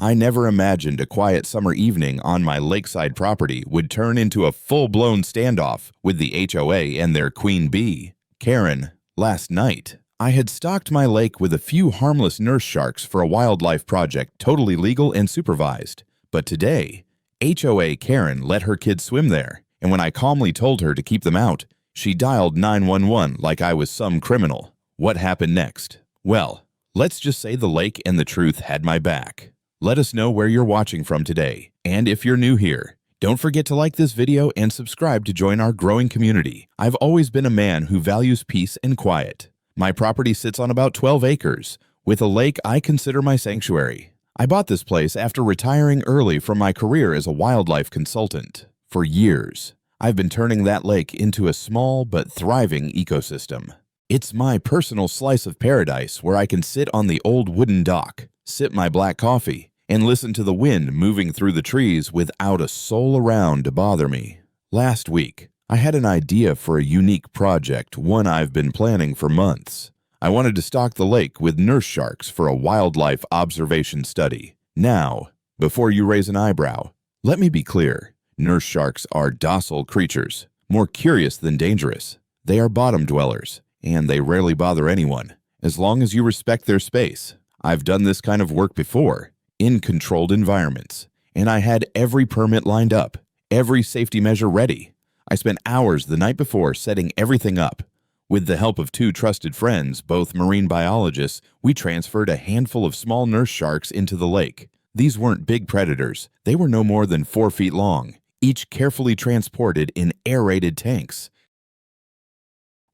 I never imagined a quiet summer evening on my lakeside property would turn into a full-blown standoff with the HOA and their queen bee, Karen. Last night, I had stocked my lake with a few harmless nurse sharks for a wildlife project totally legal and supervised. But today, HOA Karen let her kids swim there, and when I calmly told her to keep them out, she dialed 911 like I was some criminal. What happened next? Well, let's just say the lake and the truth had my back. Let us know where you're watching from today, and if you're new here, don't forget to like this video and subscribe to join our growing community. I've always been a man who values peace and quiet. My property sits on about 12 acres, with a lake I consider my sanctuary. I bought this place after retiring early from my career as a wildlife consultant. For years, I've been turning that lake into a small but thriving ecosystem. It's my personal slice of paradise where I can sit on the old wooden dock, sip my black coffee, and listen to the wind moving through the trees without a soul around to bother me. Last week, I had an idea for a unique project, one I've been planning for months. I wanted to stock the lake with nurse sharks for a wildlife observation study. Now, before you raise an eyebrow, let me be clear. Nurse sharks are docile creatures, more curious than dangerous. They are bottom dwellers, and they rarely bother anyone, as long as you respect their space. I've done this kind of work before, in controlled environments, and I had every permit lined up, every safety measure ready. I spent hours the night before setting everything up. With the help of two trusted friends, both marine biologists, we transferred a handful of small nurse sharks into the lake. These weren't big predators. They were no more than 4 feet long, each carefully transported in aerated tanks.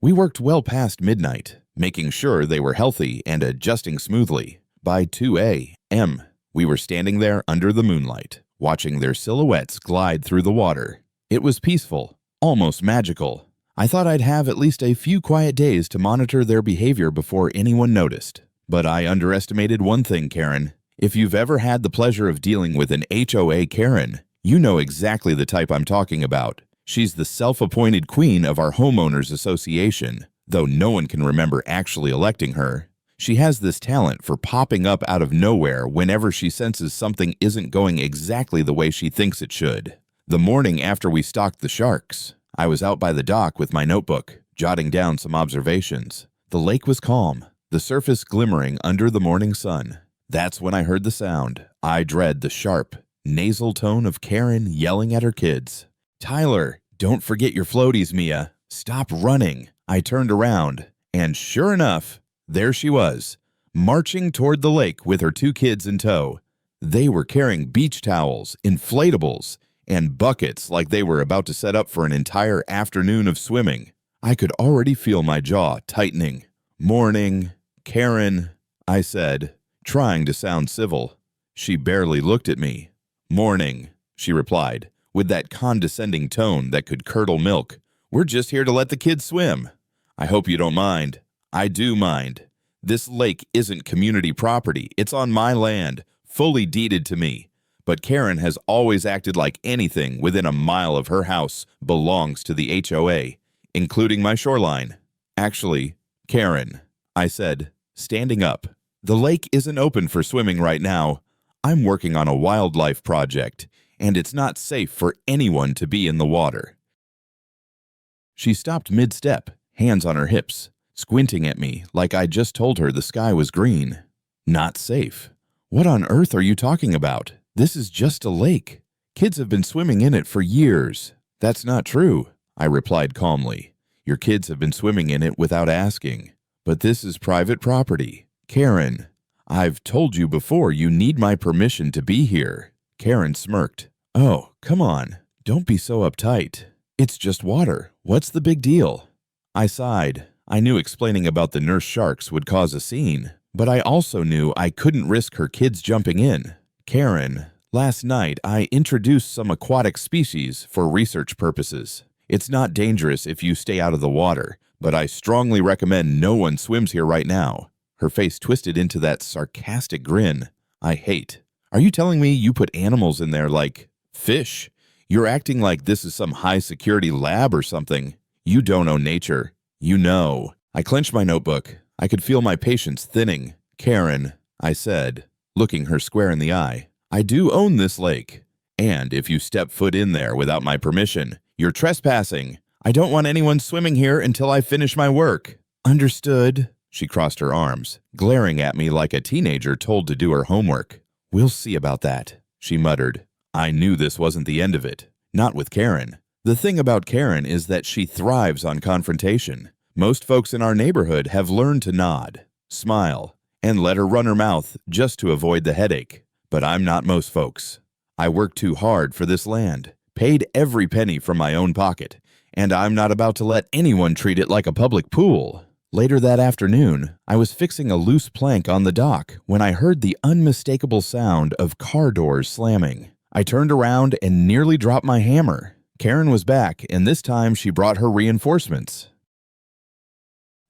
We worked well past midnight, making sure they were healthy and adjusting smoothly. By 2 a.m., we were standing there under the moonlight, watching their silhouettes glide through the water. It was peaceful, almost magical. I thought I'd have at least a few quiet days to monitor their behavior before anyone noticed. But I underestimated one thing, Karen. If you've ever had the pleasure of dealing with an HOA Karen, you know exactly the type I'm talking about. She's the self-appointed queen of our homeowners association, though no one can remember actually electing her. She has this talent for popping up out of nowhere whenever she senses something isn't going exactly the way she thinks it should. The morning after we stocked the sharks, I was out by the dock with my notebook, jotting down some observations. The lake was calm, the surface glimmering under the morning sun. That's when I heard the sound. I dread the sharp, nasal tone of Karen yelling at her kids. "Tyler, don't forget your floaties, Mia. Stop running." I turned around, and sure enough, there she was, marching toward the lake with her 2 kids in tow. They were carrying beach towels, inflatables, and buckets like they were about to set up for an entire afternoon of swimming. I could already feel my jaw tightening. "Morning, Karen," I said, trying to sound civil. She barely looked at me. "Morning," she replied, with that condescending tone that could curdle milk. "We're just here to let the kids swim." "I hope you don't mind." "I do mind. This lake isn't community property. It's on my land, fully deeded to me. But Karen has always acted like anything within a mile of her house belongs to the HOA, including my shoreline." "Actually, Karen," I said, standing up, "the lake isn't open for swimming right now. I'm working on a wildlife project, and it's not safe for anyone to be in the water." She stopped mid-step, hands on her hips, squinting at me like I just told her the sky was green. "Not safe? What on earth are you talking about? This is just a lake. Kids have been swimming in it for years." "That's not true," I replied calmly. "Your kids have been swimming in it without asking. But this is private property. Karen, I've told you before you need my permission to be here." Karen smirked. "Oh, come on. Don't be so uptight. It's just water. What's the big deal?" I sighed. I knew explaining about the nurse sharks would cause a scene, but I also knew I couldn't risk her kids jumping in. "Karen, last night I introduced some aquatic species for research purposes. It's not dangerous if you stay out of the water, but I strongly recommend no one swims here right now." Her face twisted into that sarcastic grin I hate. "Are you telling me you put animals in there like fish? You're acting like this is some high-security lab or something. You don't know nature. You know." I clenched my notebook. I could feel my patience thinning. "Karen," I said, looking her square in the eye, I do own this lake. And if you step foot in there without my permission, you're trespassing. I don't want anyone swimming here until I finish my work." "Understood." She crossed her arms, glaring at me like a teenager told to do her homework. "We'll see about that," she muttered. I knew this wasn't the end of it. Not with Karen. The thing about Karen is that she thrives on confrontation. Most folks in our neighborhood have learned to nod, smile, and let her run her mouth just to avoid the headache. But I'm not most folks. I worked too hard for this land, paid every penny from my own pocket, and I'm not about to let anyone treat it like a public pool. Later that afternoon, I was fixing a loose plank on the dock when I heard the unmistakable sound of car doors slamming. I turned around and nearly dropped my hammer. Karen was back, and this time she brought her reinforcements.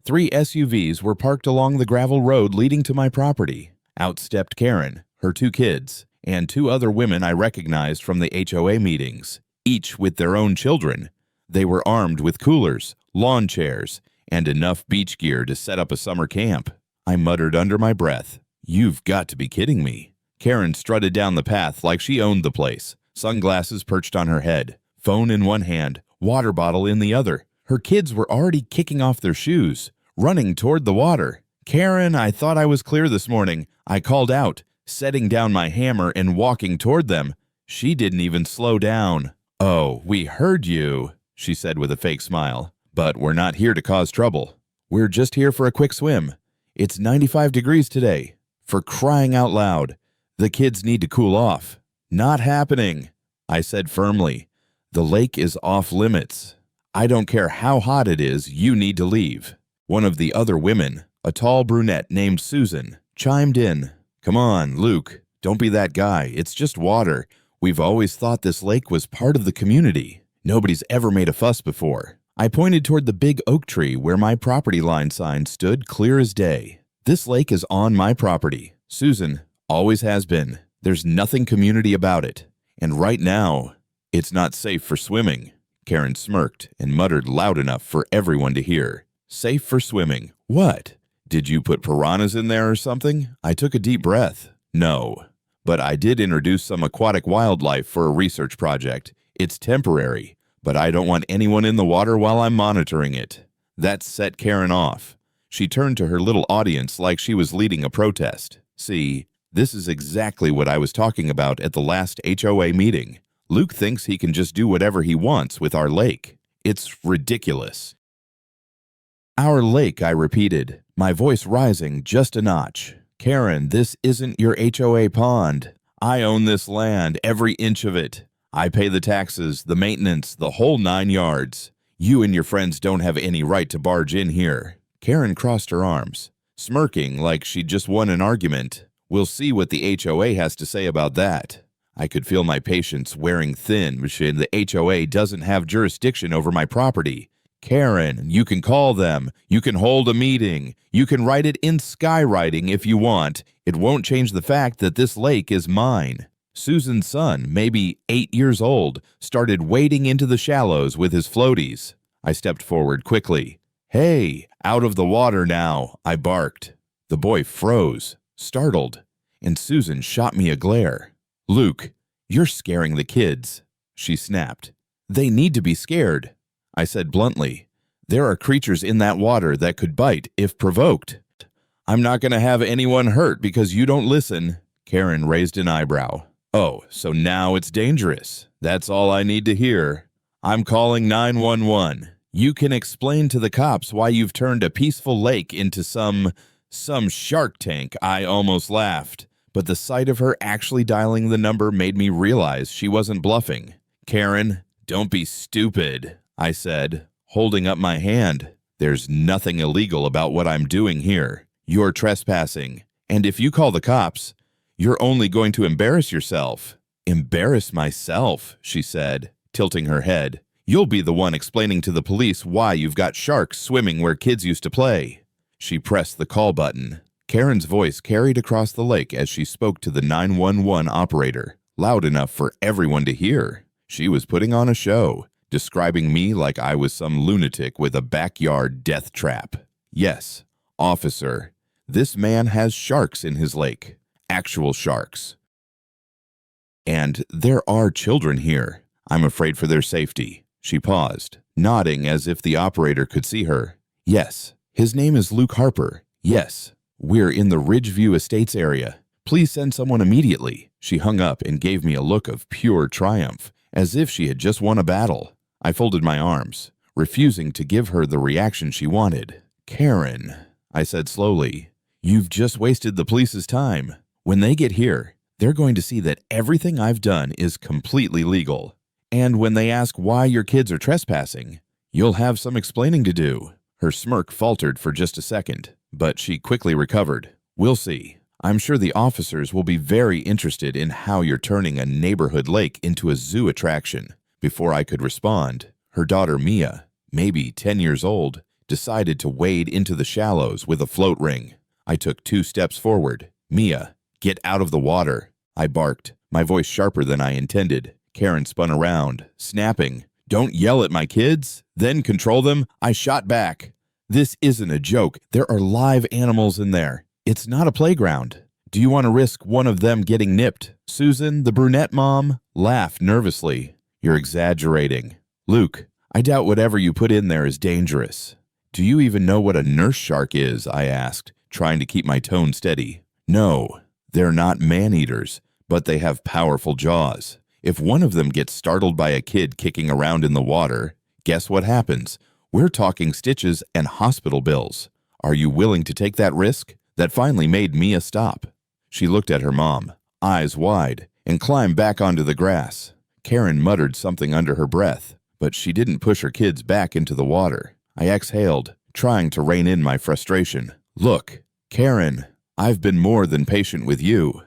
3 SUVs were parked along the gravel road leading to my property. Out stepped Karen, her 2 kids, and 2 other women I recognized from the HOA meetings, each with their own children. They were armed with coolers, lawn chairs, and enough beach gear to set up a summer camp. I muttered under my breath, "You've got to be kidding me." Karen strutted down the path like she owned the place, sunglasses perched on her head, phone in one hand, water bottle in the other. Her kids were already kicking off their shoes, running toward the water. "Karen, I thought I was clear this morning," I called out, setting down my hammer and walking toward them. She didn't even slow down. "Oh, we heard you," she said with a fake smile. "But we're not here to cause trouble. We're just here for a quick swim. It's 95 degrees today. For crying out loud. The kids need to cool off." "Not happening," I said firmly. "The lake is off limits. I don't care how hot it is, you need to leave." One of the other women, a tall brunette named Susan, chimed in. "Come on, Luke, don't be that guy. It's just water. We've always thought this lake was part of the community. Nobody's ever made a fuss before." I pointed toward the big oak tree where my property line sign stood clear as day. "This lake is on my property. Susan, always has been. There's nothing community about it. And right now, it's not safe for swimming." Karen smirked and muttered loud enough for everyone to hear. "Safe for swimming? What? Did you put piranhas in there or something?" I took a deep breath. "No. But I did introduce some aquatic wildlife for a research project. It's temporary, but I don't want anyone in the water while I'm monitoring it." That set Karen off. She turned to her little audience like she was leading a protest. "See, this is exactly what I was talking about at the last HOA meeting. Luke thinks he can just do whatever he wants with our lake. It's ridiculous." "Our lake," I repeated, my voice rising just a notch. "Karen, this isn't your HOA pond. I own this land, every inch of it. I pay the taxes, the maintenance, the whole 9 yards. You and your friends don't have any right to barge in here." Karen crossed her arms, smirking like she'd just won an argument. "We'll see what the HOA has to say about that." I could feel my patience wearing thin, which the HOA doesn't have jurisdiction over my property. "Karen, you can call them. You can hold a meeting. You can write it in skywriting if you want. It won't change the fact that this lake is mine." Susan's son, maybe 8 years old, started wading into the shallows with his floaties. I stepped forward quickly. "Hey, out of the water now," I barked. The boy froze, startled, and Susan shot me a glare. "Luke, you're scaring the kids," she snapped. "They need to be scared," I said bluntly. "There are creatures in that water that could bite if provoked." "I'm not going to have anyone hurt because you don't listen." Karen raised an eyebrow. "Oh, so now it's dangerous. That's all I need to hear. I'm calling 911. You can explain to the cops why you've turned a peaceful lake into some shark tank." I almost laughed, but the sight of her actually dialing the number made me realize she wasn't bluffing. "Karen, don't be stupid," I said, holding up my hand. "There's nothing illegal about what I'm doing here. You're trespassing, and if you call the cops, you're only going to embarrass yourself." "Embarrass myself," she said, tilting her head. "You'll be the one explaining to the police why you've got sharks swimming where kids used to play." She pressed the call button. Karen's voice carried across the lake as she spoke to the 911 operator, loud enough for everyone to hear. She was putting on a show, describing me like I was some lunatic with a backyard death trap. "Yes, officer, this man has sharks in his lake. Actual sharks. And there are children here. I'm afraid for their safety." She paused, nodding as if the operator could see her. "Yes. His name is Luke Harper. Yes. We're in the Ridgeview Estates area. Please send someone immediately." She hung up and gave me a look of pure triumph, as if she had just won a battle. I folded my arms, refusing to give her the reaction she wanted. "Karen," I said slowly, "you've just wasted the police's time. When they get here, they're going to see that everything I've done is completely legal. And when they ask why your kids are trespassing, you'll have some explaining to do." Her smirk faltered for just a second, but she quickly recovered. "We'll see. I'm sure the officers will be very interested in how you're turning a neighborhood lake into a zoo attraction." Before I could respond, her daughter Mia, maybe 10 years old, decided to wade into the shallows with a float ring. I took 2 steps forward. "Mia, get out of the water," I barked, my voice sharper than I intended. Karen spun around, snapping, "Don't yell at my kids, then control them." I shot back. "This isn't a joke. There are live animals in there. It's not a playground. Do you want to risk one of them getting nipped?" Susan, the brunette mom, laughed nervously. "You're exaggerating. Luke, I doubt whatever you put in there is dangerous." "Do you even know what a nurse shark is?" I asked, trying to keep my tone steady. "No, they're not man-eaters, but they have powerful jaws. If one of them gets startled by a kid kicking around in the water, guess what happens? We're talking stitches and hospital bills. Are you willing to take that risk?" That finally made Mia stop. She looked at her mom, eyes wide, and climbed back onto the grass. Karen muttered something under her breath, but she didn't push her kids back into the water. I exhaled, trying to rein in my frustration. "Look, Karen, I've been more than patient with you.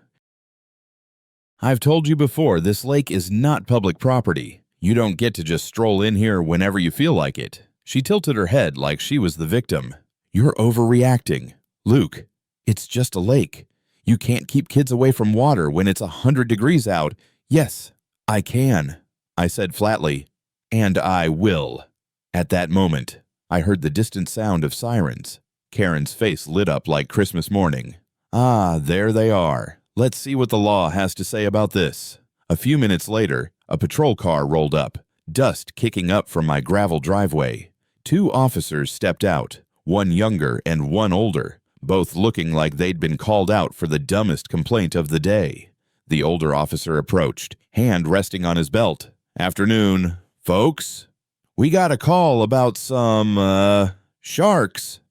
I've told you before, this lake is not public property. You don't get to just stroll in here whenever you feel like it." She tilted her head like she was the victim. "You're overreacting. Luke, it's just a lake. You can't keep kids away from water when it's 100 degrees out." "Yes, I can," I said flatly, "and I will." At that moment, I heard the distant sound of sirens. Karen's face lit up like Christmas morning. "Ah, there they are. Let's see what the law has to say about this." A few minutes later, a patrol car rolled up, dust kicking up from my gravel driveway. 2 officers stepped out, one younger and one older, both looking like they'd been called out for the dumbest complaint of the day. The older officer approached, hand resting on his belt. "Afternoon, folks. We got a call about some, sharks."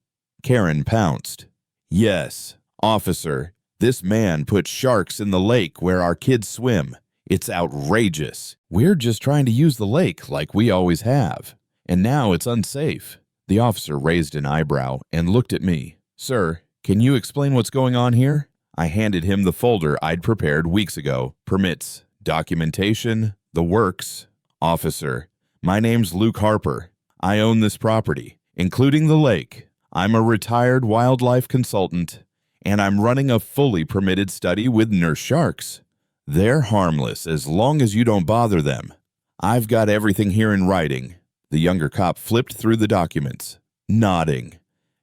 Karen pounced. "Yes, officer. This man put sharks in the lake where our kids swim. It's outrageous. We're just trying to use the lake like we always have. And now it's unsafe." The officer raised an eyebrow and looked at me. "Sir, can you explain what's going on here?" I handed him the folder I'd prepared weeks ago. "Permits, documentation, the works." "Officer, my name's Luke Harper. I own this property, including the lake. I'm a retired wildlife consultant, and I'm running a fully permitted study with nurse sharks. They're harmless as long as you don't bother them. I've got everything here in writing." The younger cop flipped through the documents, nodding.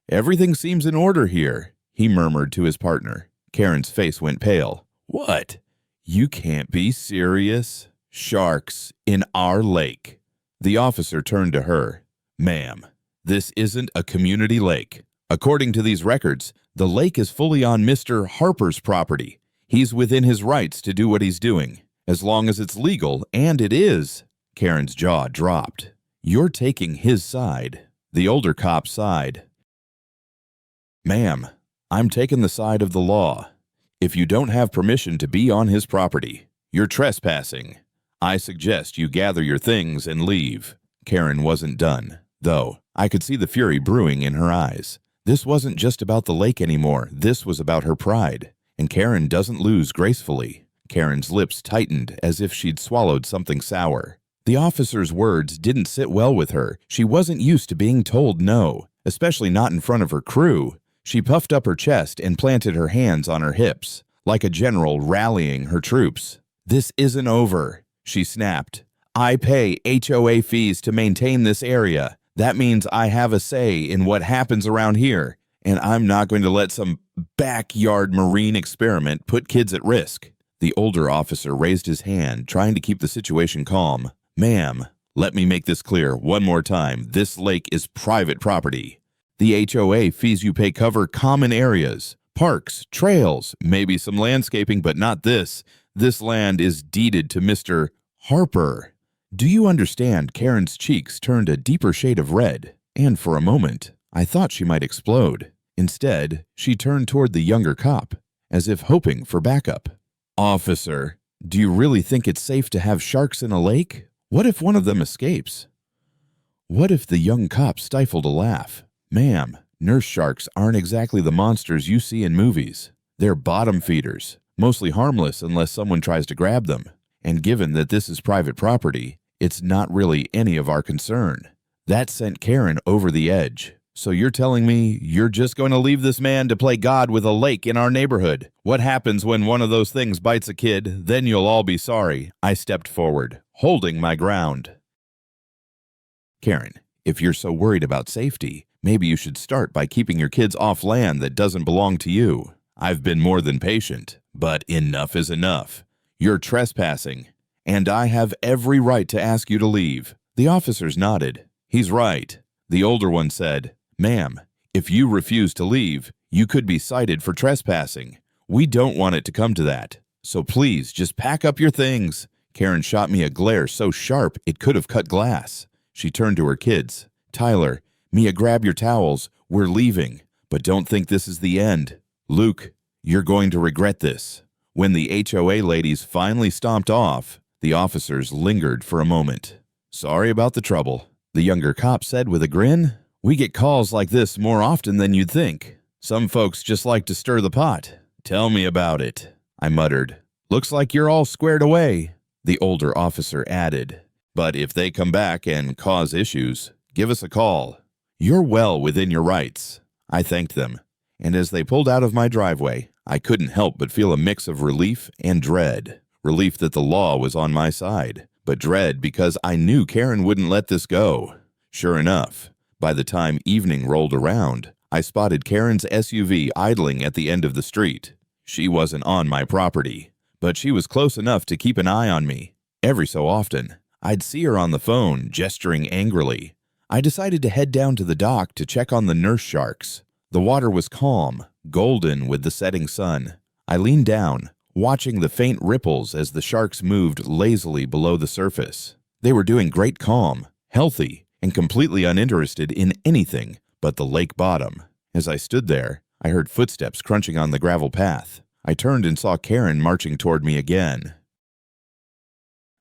"Everything seems in order here," he murmured to his partner. Karen's face went pale. "What? You can't be serious. Sharks in our lake." The officer turned to her. "Ma'am, this isn't a community lake. According to these records, the lake is fully on Mr. Harper's property. He's within his rights to do what he's doing, as long as it's legal, and it is." Karen's jaw dropped. "You're taking his side." The older cop sighed. "Ma'am, I'm taking the side of the law. If you don't have permission to be on his property, you're trespassing. I suggest you gather your things and leave." Karen wasn't done, though. I could see the fury brewing in her eyes. This wasn't just about the lake anymore. This was about her pride. And Karen doesn't lose gracefully. Karen's lips tightened as if she'd swallowed something sour. The officer's words didn't sit well with her. She wasn't used to being told no, especially not in front of her crew. She puffed up her chest and planted her hands on her hips, like a general rallying her troops. "This isn't over," she snapped. "I pay HOA fees to maintain this area. That means I have a say in what happens around here, and I'm not going to let some backyard marine experiment put kids at risk. The older officer raised his hand, trying to keep the situation calm. "Ma'am, let me make this clear one more time. This lake is private property. The HOA fees you pay cover common areas, parks, trails, maybe some landscaping, but not this. This land is deeded to Mr. Harper." Do you understand? Karen's cheeks turned a deeper shade of red, and for a moment, I thought she might explode. Instead, she turned toward the younger cop, as if hoping for backup. "Officer, do you really think it's safe to have sharks in a lake? What if one of them escapes?" What if the young cop stifled a laugh? "Ma'am, nurse sharks aren't exactly the monsters you see in movies. They're bottom feeders, mostly harmless unless someone tries to grab them. And given that this is private property, it's not really any of our concern." That sent Karen over the edge. "So you're telling me you're just going to leave this man to play God with a lake in our neighborhood? What happens when one of those things bites a kid? Then you'll all be sorry." I stepped forward, holding my ground. "Karen, if you're so worried about safety, maybe you should start by keeping your kids off land that doesn't belong to you. I've been more than patient, but enough is enough. You're trespassing, and I have every right to ask you to leave." The officers nodded. "He's right." The older one said, "Ma'am, if you refuse to leave, you could be cited for trespassing. We don't want it to come to that. So please, just pack up your things." Karen shot me a glare so sharp it could have cut glass. She turned to her kids. "Tyler, Mia, grab your towels. We're leaving. But don't think this is the end. Luke, you're going to regret this." When the HOA ladies finally stomped off, the officers lingered for a moment. "Sorry about the trouble," the younger cop said with a grin. "We get calls like this more often than you'd think. Some folks just like to stir the pot." "Tell me about it," I muttered. "Looks like you're all squared away," the older officer added. "But if they come back and cause issues, give us a call." "You're well within your rights." I thanked them, and as they pulled out of my driveway, I couldn't help but feel a mix of relief and dread. Relief that the law was on my side, but dread because I knew Karen wouldn't let this go. Sure enough, by the time evening rolled around, I spotted Karen's SUV idling at the end of the street. She wasn't on my property, but she was close enough to keep an eye on me. Every so often, I'd see her on the phone, gesturing angrily. I decided to head down to the dock to check on the nurse sharks. The water was calm, golden with the setting sun. I leaned down, watching the faint ripples as the sharks moved lazily below the surface. They were doing great calm, healthy, and completely uninterested in anything but the lake bottom. As I stood there, I heard footsteps crunching on the gravel path. I turned and saw Karen marching toward me again.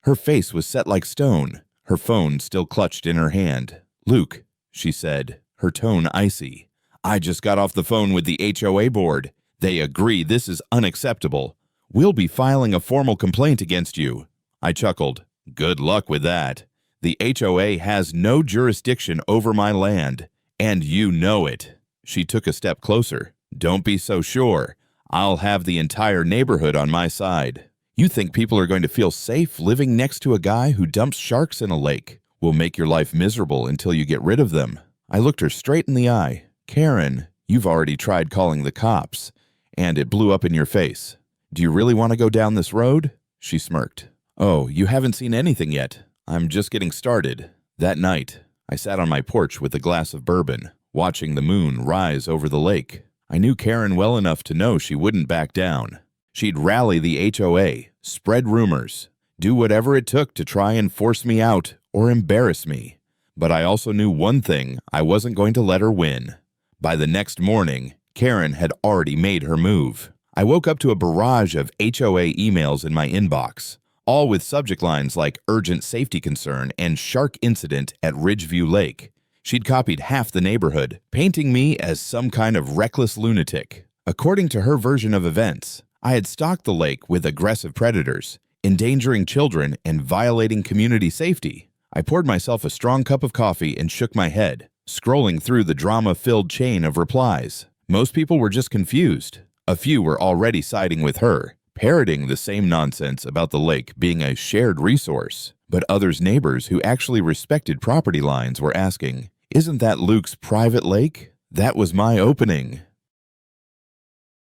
Her face was set like stone, her phone still clutched in her hand. "Luke," she said, her tone icy. "I just got off the phone with the HOA board. They agree this is unacceptable. We'll be filing a formal complaint against you." I chuckled. "Good luck with that. The HOA has no jurisdiction over my land, and you know it." She took a step closer. "Don't be so sure. I'll have the entire neighborhood on my side. You think people are going to feel safe living next to a guy who dumps sharks in a lake? Will make your life miserable until you get rid of them." I looked her straight in the eye. "Karen, you've already tried calling the cops, and it blew up in your face. Do you really want to go down this road?" She smirked. "Oh, you haven't seen anything yet. I'm just getting started." That night, I sat on my porch with a glass of bourbon, watching the moon rise over the lake. I knew Karen well enough to know she wouldn't back down. She'd rally the HOA, spread rumors, do whatever it took to try and force me out or embarrass me. But I also knew one thing: I wasn't going to let her win. By the next morning, Karen had already made her move. I woke up to a barrage of HOA emails in my inbox, all with subject lines like urgent safety concern and shark incident at Ridgeview Lake. She'd copied half the neighborhood, painting me as some kind of reckless lunatic. According to her version of events, I had stalked the lake with aggressive predators, endangering children and violating community safety. I poured myself a strong cup of coffee and shook my head, scrolling through the drama-filled chain of replies. Most people were just confused. A few were already siding with her, parroting the same nonsense about the lake being a shared resource. But others' neighbors who actually respected property lines were asking, "Isn't that Luke's private lake?" That was my opening.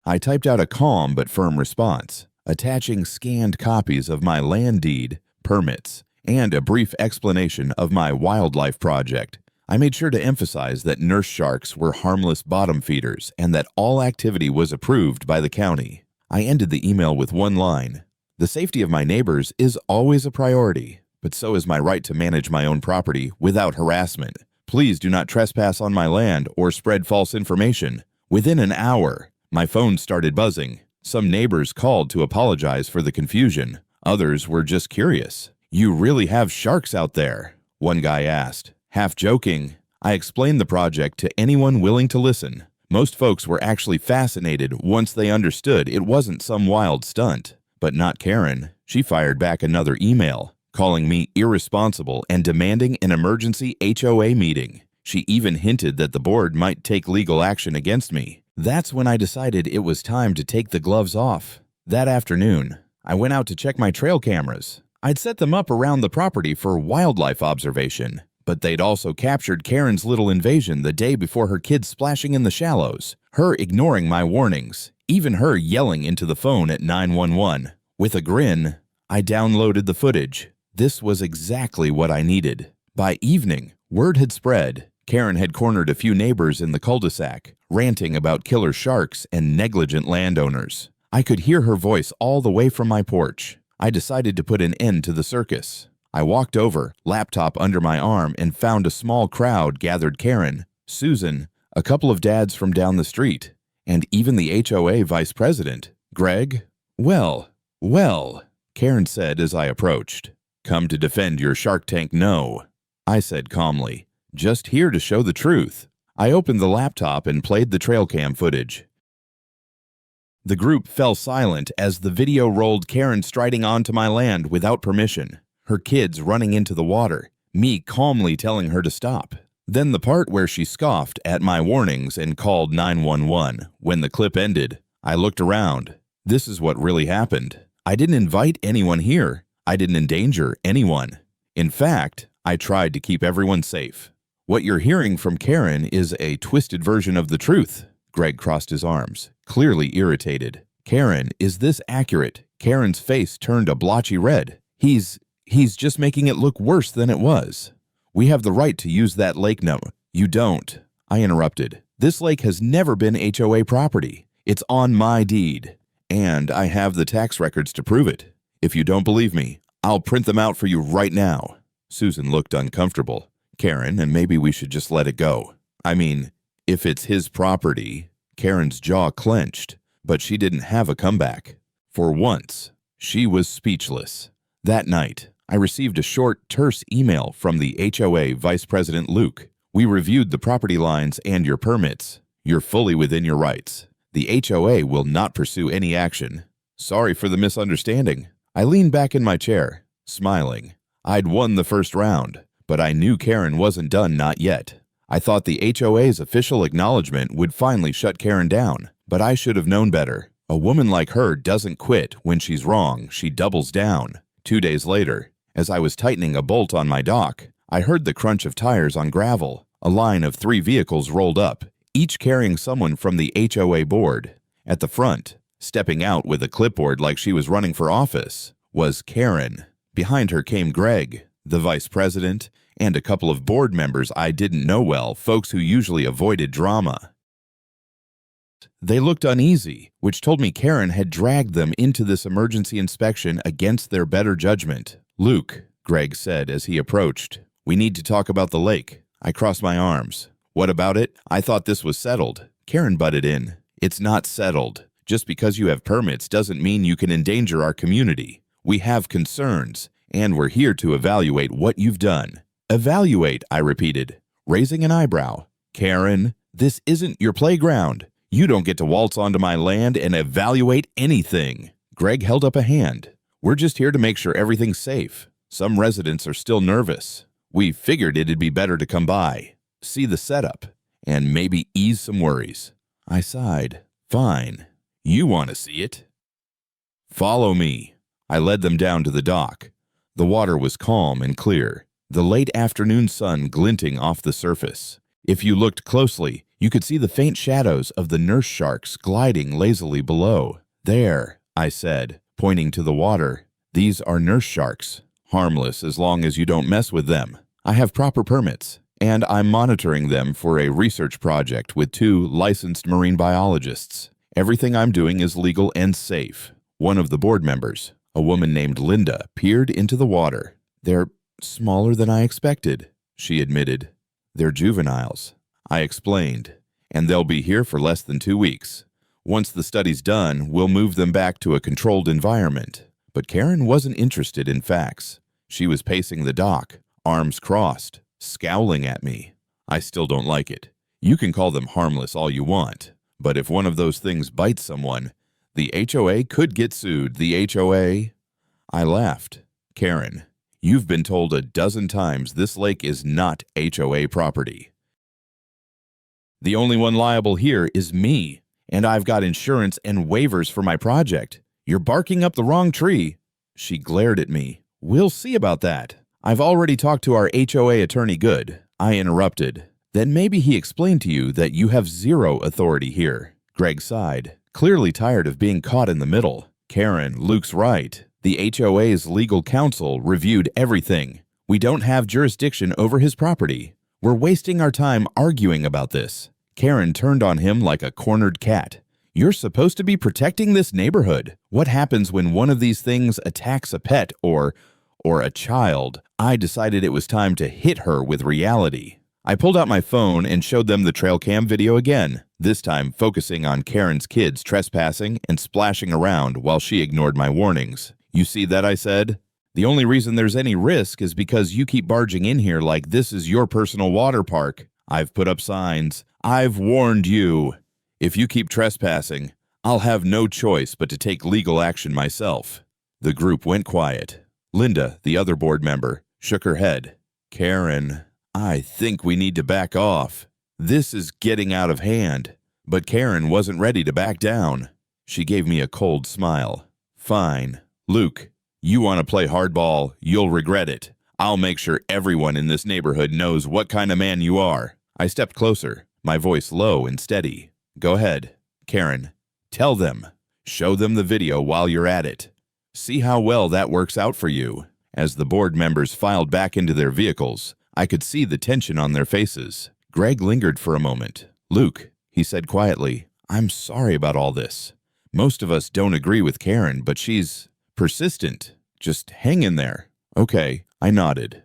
I typed out a calm but firm response. attaching scanned copies of my land deed, permits, and a brief explanation of my wildlife project. I made sure to emphasize that nurse sharks were harmless bottom feeders and that all activity was approved by the county. I ended the email with one line: "The safety of my neighbors is always a priority, but so is my right to manage my own property without harassment. Please do not trespass on my land or spread false information." Within an hour, my phone started buzzing. Some neighbors called to apologize for the confusion. Others were just curious. "You really have sharks out there?" one guy asked. Half joking, I explained the project to anyone willing to listen. Most folks were actually fascinated once they understood it wasn't some wild stunt. But not Karen. She fired back another email, calling me irresponsible and demanding an emergency HOA meeting. She even hinted that the board might take legal action against me. That's when I decided it was time to take the gloves off. That afternoon, I went out to check my trail cameras. I'd set them up around the property for wildlife observation, but they'd also captured Karen's little invasion the day before, her kids splashing in the shallows, her ignoring my warnings, even her yelling into the phone at 911. With a grin, I downloaded the footage. This was exactly what I needed. By evening, word had spread. Karen had cornered a few neighbors in the cul-de-sac, ranting about killer sharks and negligent landowners. I could hear her voice all the way from my porch. I decided to put an end to the circus. I walked over, laptop under my arm, and found a small crowd gathered: Karen, Susan, a couple of dads from down the street, and even the HOA vice president, Greg. Well, Karen said as I approached. "Come to defend your Shark Tank, no," I said calmly. "Just here to show the truth." I opened the laptop and played the trail cam footage. The group fell silent as the video rolled Karen striding onto my land without permission, her kids running into the water, me calmly telling her to stop. Then the part where she scoffed at my warnings and called 911. When the clip ended, I looked around. This is what really happened. I didn't invite anyone here. I didn't endanger anyone. In fact, I tried to keep everyone safe. What you're hearing from Karen is a twisted version of the truth. Greg crossed his arms, clearly irritated. "Karen, is this accurate?" Karen's face turned a blotchy red. He's just making it look worse than it was. "We have the right to use that lake." "No, you don't," I interrupted. "This lake has never been HOA property. It's on my deed, and I have the tax records to prove it. If you don't believe me, I'll print them out for you right now." Susan looked uncomfortable. "Karen, and maybe we should just let it go. I mean, if it's his property." Karen's jaw clenched, but she didn't have a comeback. For once, she was speechless. That night, I received a short, terse email from the HOA Vice President Luke. "We reviewed the property lines and your permits. You're fully within your rights. The HOA will not pursue any action. Sorry for the misunderstanding." I leaned back in my chair, smiling. I'd won the first round, but I knew Karen wasn't done, not yet. I thought the HOA's official acknowledgement would finally shut Karen down, but I should have known better. A woman like her doesn't quit when she's wrong, she doubles down. 2 days later, as I was tightening a bolt on my dock, I heard the crunch of tires on gravel. A line of 3 vehicles rolled up, each carrying someone from the HOA board. At the front, stepping out with a clipboard like she was running for office, was Karen. Behind her came Greg, the vice president, and a couple of board members I didn't know well, folks who usually avoided drama. They looked uneasy, which told me Karen had dragged them into this emergency inspection against their better judgment. "Luke," Greg said as he approached, "we need to talk about the lake." I crossed my arms. "What about it? I thought this was settled." Karen butted in. "It's not settled. Just because you have permits doesn't mean you can endanger our community. We have concerns, and we're here to evaluate what you've done." "Evaluate," I repeated, raising an eyebrow. "Karen, this isn't your playground. You don't get to waltz onto my land and evaluate anything." Greg held up a hand. "We're just here to make sure everything's safe. Some residents are still nervous. We figured it'd be better to come by, see the setup, and maybe ease some worries." I sighed. "Fine. You want to see it? Follow me." I led them down to the dock. The water was calm and clear, the late afternoon sun glinting off the surface. If you looked closely, you could see the faint shadows of the nurse sharks gliding lazily below. "There," I said, pointing to the water. "These are nurse sharks, harmless as long as you don't mess with them. I have proper permits, and I'm monitoring them for a research project with 2 licensed marine biologists. Everything I'm doing is legal and safe." One of the board members, a woman named Linda, peered into the water. "They're smaller than I expected," she admitted. "They're juveniles," I explained, "and they'll be here for less than 2 weeks. Once the study's done, we'll move them back to a controlled environment." But Karen wasn't interested in facts. She was pacing the dock, arms crossed, scowling at me. "I still don't like it. You can call them harmless all you want, but if one of those things bites someone, the HOA could get sued. The HOA..." I laughed. "Karen, you've been told a dozen times this lake is not HOA property. The only one liable here is me, and I've got insurance and waivers for my project. You're barking up the wrong tree." She glared at me. "We'll see about that. I've already talked to our HOA attorney." "Good," I interrupted. "Then maybe he explained to you that you have zero authority here." Greg sighed, clearly tired of being caught in the middle. "Karen, Luke's right. The HOA's legal counsel reviewed everything. We don't have jurisdiction over his property. We're wasting our time arguing about this." Karen turned on him like a cornered cat. "You're supposed to be protecting this neighborhood. What happens when one of these things attacks a pet or a child?" I decided it was time to hit her with reality. I pulled out my phone and showed them the trail cam video again, this time focusing on Karen's kids trespassing and splashing around while she ignored my warnings. "You see that?" I said. "The only reason there's any risk is because you keep barging in here like this is your personal water park. I've put up signs. I've warned you. If you keep trespassing, I'll have no choice but to take legal action myself." The group went quiet. Linda, the other board member, shook her head. "Karen, I think we need to back off. This is getting out of hand." But Karen wasn't ready to back down. She gave me a cold smile. "Fine. Luke, you want to play hardball, you'll regret it. I'll make sure everyone in this neighborhood knows what kind of man you are." I stepped closer, my voice low and steady. "Go ahead, Karen. Tell them. Show them the video while you're at it. See how well that works out for you." As the board members filed back into their vehicles, I could see the tension on their faces. Greg lingered for a moment. "Luke," he said quietly, "I'm sorry about all this. Most of us don't agree with Karen, but she's persistent. Just hang in there." "Okay," I nodded.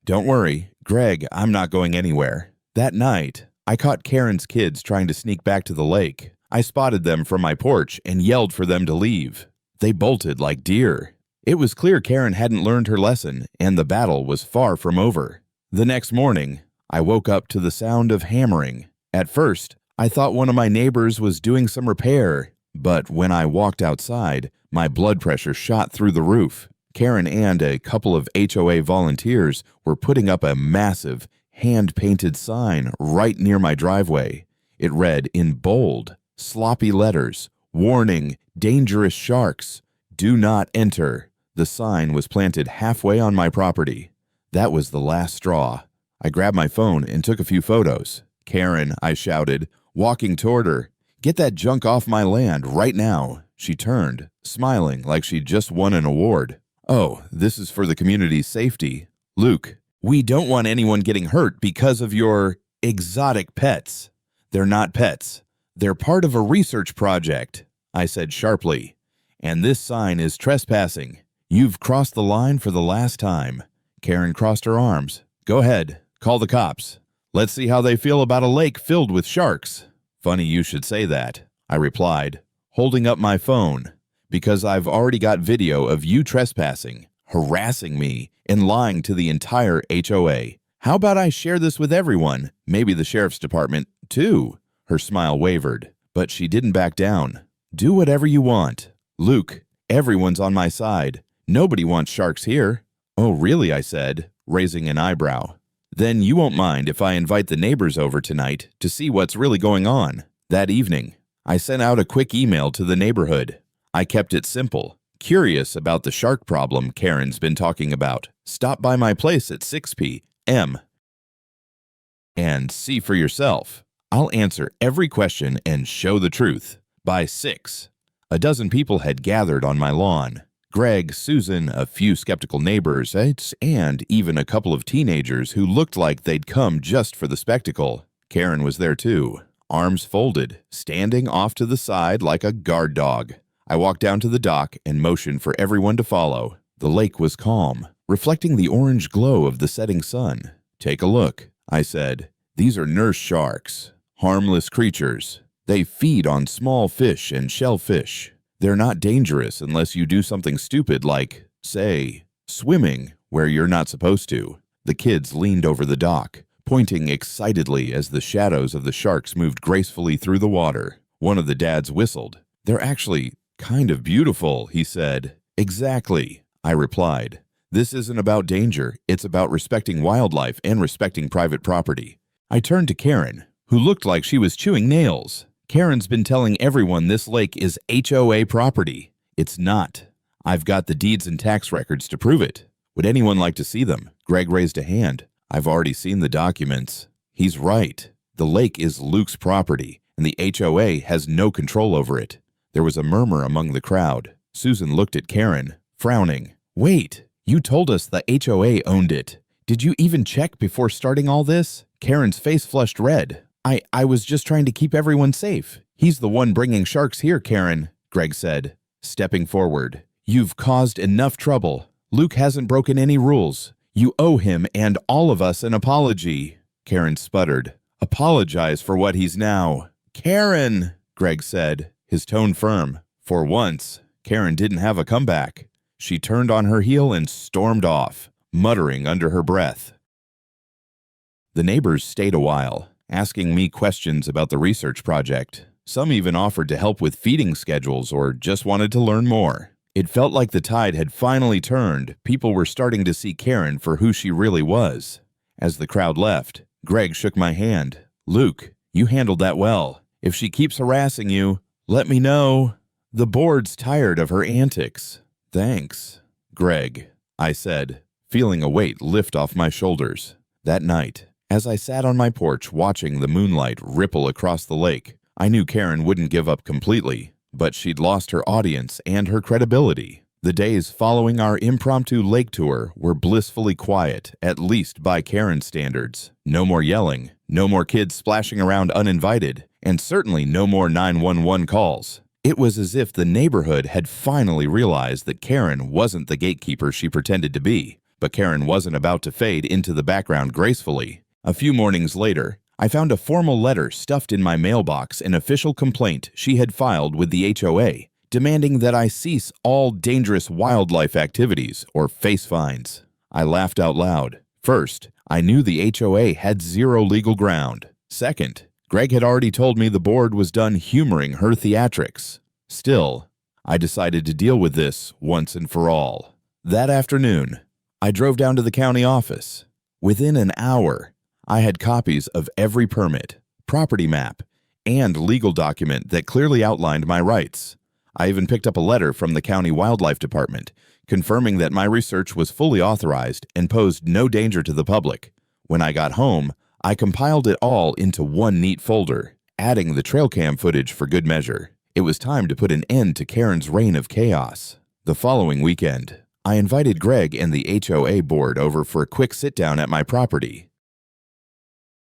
"Don't worry, Greg, I'm not going anywhere." That night, I caught Karen's kids trying to sneak back to the lake. I spotted them from my porch and yelled for them to leave. They bolted like deer. It was clear Karen hadn't learned her lesson, and the battle was far from over. The next morning, I woke up to the sound of hammering. At first, I thought one of my neighbors was doing some repair, but when I walked outside, my blood pressure shot through the roof. Karen and a couple of HOA volunteers were putting up a massive, hand-painted sign right near my driveway. It read in bold, sloppy letters, "Warning, dangerous sharks. Do not enter." The sign was planted halfway on my property. That was the last straw. I grabbed my phone and took a few photos. "Karen," I shouted, walking toward her, "get that junk off my land right now." She turned, smiling like she'd just won an award. "Oh, this is for the community's safety. Luke, we don't want anyone getting hurt because of your exotic pets." "They're not pets. They're part of a research project," I said sharply. "And this sign is trespassing. You've crossed the line for the last time." Karen crossed her arms. "Go ahead, call the cops. Let's see how they feel about a lake filled with sharks." "Funny you should say that," I replied, holding up my phone, "because I've already got video of you trespassing, harassing me, and lying to the entire HOA. How about I share this with everyone, maybe the sheriff's department, too?" Her smile wavered, but she didn't back down. "Do whatever you want. Luke, everyone's on my side. Nobody wants sharks here." "Oh, really?" I said, raising an eyebrow. "Then you won't mind if I invite the neighbors over tonight to see what's really going on." That evening, I sent out a quick email to the neighborhood. I kept it simple. "Curious about the shark problem Karen's been talking about? Stop by my place at 6 p.m. and see for yourself. I'll answer every question and show the truth. By 6. A dozen people had gathered on my lawn. Greg, Susan, a few skeptical neighbors, and even a couple of teenagers who looked like they'd come just for the spectacle. Karen was there too, arms folded, standing off to the side like a guard dog. I walked down to the dock and motioned for everyone to follow. The lake was calm, reflecting the orange glow of the setting sun. "Take a look," I said. "These are nurse sharks, harmless creatures. They feed on small fish and shellfish. They're not dangerous unless you do something stupid like, say, swimming where you're not supposed to." The kids leaned over the dock, pointing excitedly as the shadows of the sharks moved gracefully through the water. One of the dads whistled. "They're actually kind of beautiful," he said. "Exactly," I replied. "This isn't about danger. It's about respecting wildlife and respecting private property." I turned to Karen, who looked like she was chewing nails. "Karen's been telling everyone this lake is HOA property. It's not. I've got the deeds and tax records to prove it. Would anyone like to see them?" Greg raised a hand. "I've already seen the documents." He's right. The lake is Luke's property, and the HOA has no control over it. There was a murmur among the crowd. Susan looked at Karen, frowning. "Wait, you told us the HOA owned it. Did you even check before starting all this?" Karen's face flushed red. I was just trying to keep everyone safe. He's the one bringing sharks here, Karen," Greg said, stepping forward. "You've caused enough trouble. Luke hasn't broken any rules. You owe him and all of us an apology." Karen sputtered. "Apologize for what he's now." "Karen," Greg said, his tone firm. For once, Karen didn't have a comeback. She turned on her heel and stormed off, muttering under her breath. The neighbors stayed a while, asking me questions about the research project. Some even offered to help with feeding schedules or just wanted to learn more. It felt like the tide had finally turned. People were starting to see Karen for who she really was. As the crowd left, Greg shook my hand. "Luke, you handled that well. If she keeps harassing you, let me know. The board's tired of her antics." "Thanks, Greg," I said, feeling a weight lift off my shoulders. That night, as I sat on my porch watching the moonlight ripple across the lake, I knew Karen wouldn't give up completely, but she'd lost her audience and her credibility. The days following our impromptu lake tour were blissfully quiet, at least by Karen's standards. No more yelling, no more kids splashing around uninvited, and certainly no more 911 calls. It was as if the neighborhood had finally realized that Karen wasn't the gatekeeper she pretended to be, but Karen wasn't about to fade into the background gracefully. A few mornings later, I found a formal letter stuffed in my mailbox, an official complaint she had filed with the HOA, demanding that I cease all dangerous wildlife activities or face fines. I laughed out loud. First, I knew the HOA had zero legal ground. Second, Greg had already told me the board was done humoring her theatrics. Still, I decided to deal with this once and for all. That afternoon, I drove down to the county office. Within an hour, I had copies of every permit, property map, and legal document that clearly outlined my rights. I even picked up a letter from the county wildlife department, confirming that my research was fully authorized and posed no danger to the public. When I got home, I compiled it all into one neat folder, adding the trail cam footage for good measure. It was time to put an end to Karen's reign of chaos. The following weekend, I invited Greg and the HOA board over for a quick sit-down at my property.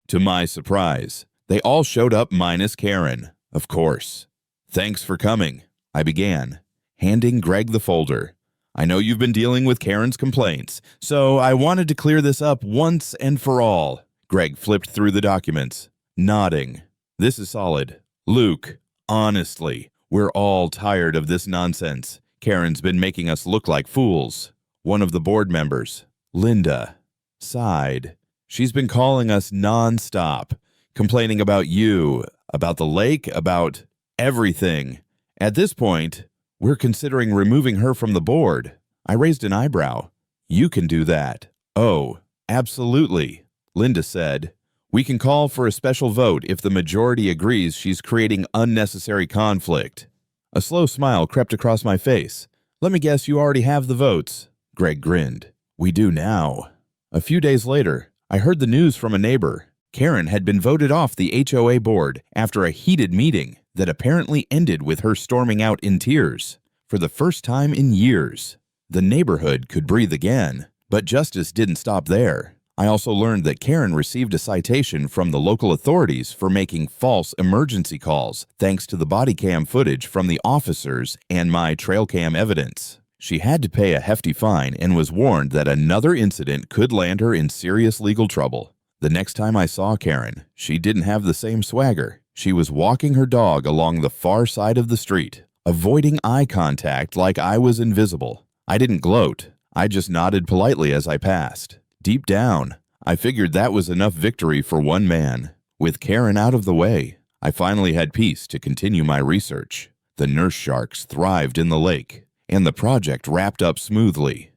To my surprise, they all showed up minus Karen, of course. "Thanks for coming," I began, handing Greg the folder. "I know you've been dealing with Karen's complaints, so I wanted to clear this up once and for all." Greg flipped through the documents, nodding. "This is solid. Luke, honestly, we're all tired of this nonsense. Karen's been making us look like fools." One of the board members, Linda, sighed. "She's been calling us nonstop, complaining about you, about the lake, about everything. At this point, we're considering removing her from the board." I raised an eyebrow. "You can do that." "Oh, absolutely," Linda said. "We can call for a special vote if the majority agrees she's creating unnecessary conflict." A slow smile crept across my face. "Let me guess you already have the votes." Greg grinned. "We do now." A few days later, I heard the news from a neighbor. Karen had been voted off the HOA board after a heated meeting. that apparently ended with her storming out in tears. For the first time in years, the neighborhood could breathe again. But justice didn't stop there. I also learned that Karen received a citation from the local authorities for making false emergency calls, thanks to the body cam footage from the officers and my trail cam evidence. She had to pay a hefty fine and was warned that another incident could land her in serious legal trouble. The next time I saw Karen, she didn't have the same swagger. She was walking her dog along the far side of the street, avoiding eye contact like I was invisible. I didn't gloat. I just nodded politely as I passed. Deep down, I figured that was enough victory for one man. With Karen out of the way, I finally had peace to continue my research. The nurse sharks thrived in the lake, and the project wrapped up smoothly.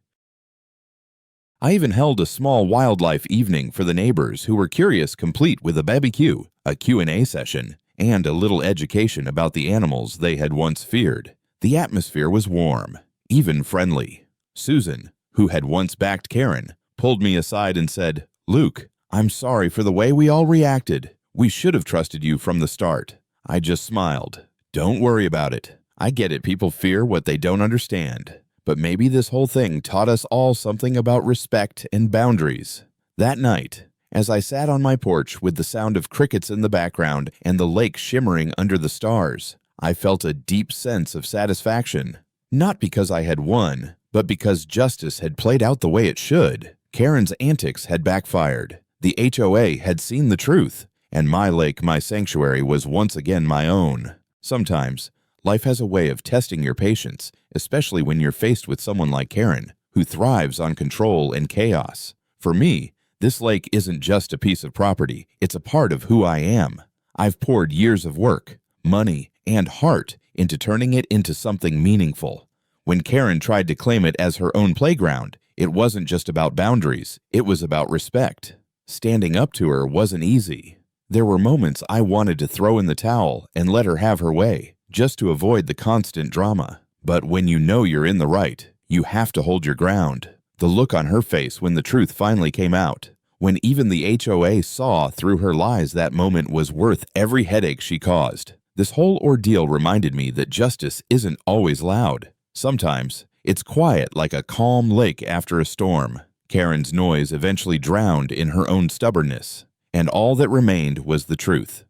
I even held a small wildlife evening for the neighbors who were curious, complete with a barbecue, a Q&A session, and a little education about the animals they had once feared. The atmosphere was warm, even friendly. Susan, who had once backed Karen, pulled me aside and said, "Luke, I'm sorry for the way we all reacted. We should have trusted you from the start." I just smiled. "Don't worry about it. I get it, people fear what they don't understand. But maybe this whole thing taught us all something about respect and boundaries." That night, as I sat on my porch with the sound of crickets in the background and the lake shimmering under the stars, I felt a deep sense of satisfaction. Not because I had won, but because justice had played out the way it should. Karen's antics had backfired. The HOA had seen the truth, and my lake, my sanctuary, was once again my own. Sometimes, life has a way of testing your patience, especially when you're faced with someone like Karen, who thrives on control and chaos. For me, this lake isn't just a piece of property, it's a part of who I am. I've poured years of work, money, and heart into turning it into something meaningful. When Karen tried to claim it as her own playground, it wasn't just about boundaries, it was about respect. Standing up to her wasn't easy. There were moments I wanted to throw in the towel and let her have her way, just to avoid the constant drama. But when you know you're in the right, you have to hold your ground. The look on her face when the truth finally came out, when even the HOA saw through her lies, that moment was worth every headache she caused. This whole ordeal reminded me that justice isn't always loud. Sometimes, it's quiet like a calm lake after a storm. Karen's noise eventually drowned in her own stubbornness, and all that remained was the truth.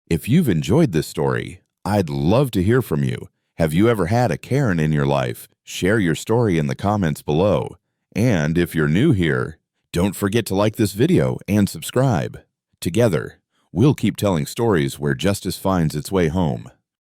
If you've enjoyed this story, I'd love to hear from you. Have you ever had a Karen in your life? Share your story in the comments below. And if you're new here, don't forget to like this video and subscribe. Together, we'll keep telling stories where justice finds its way home.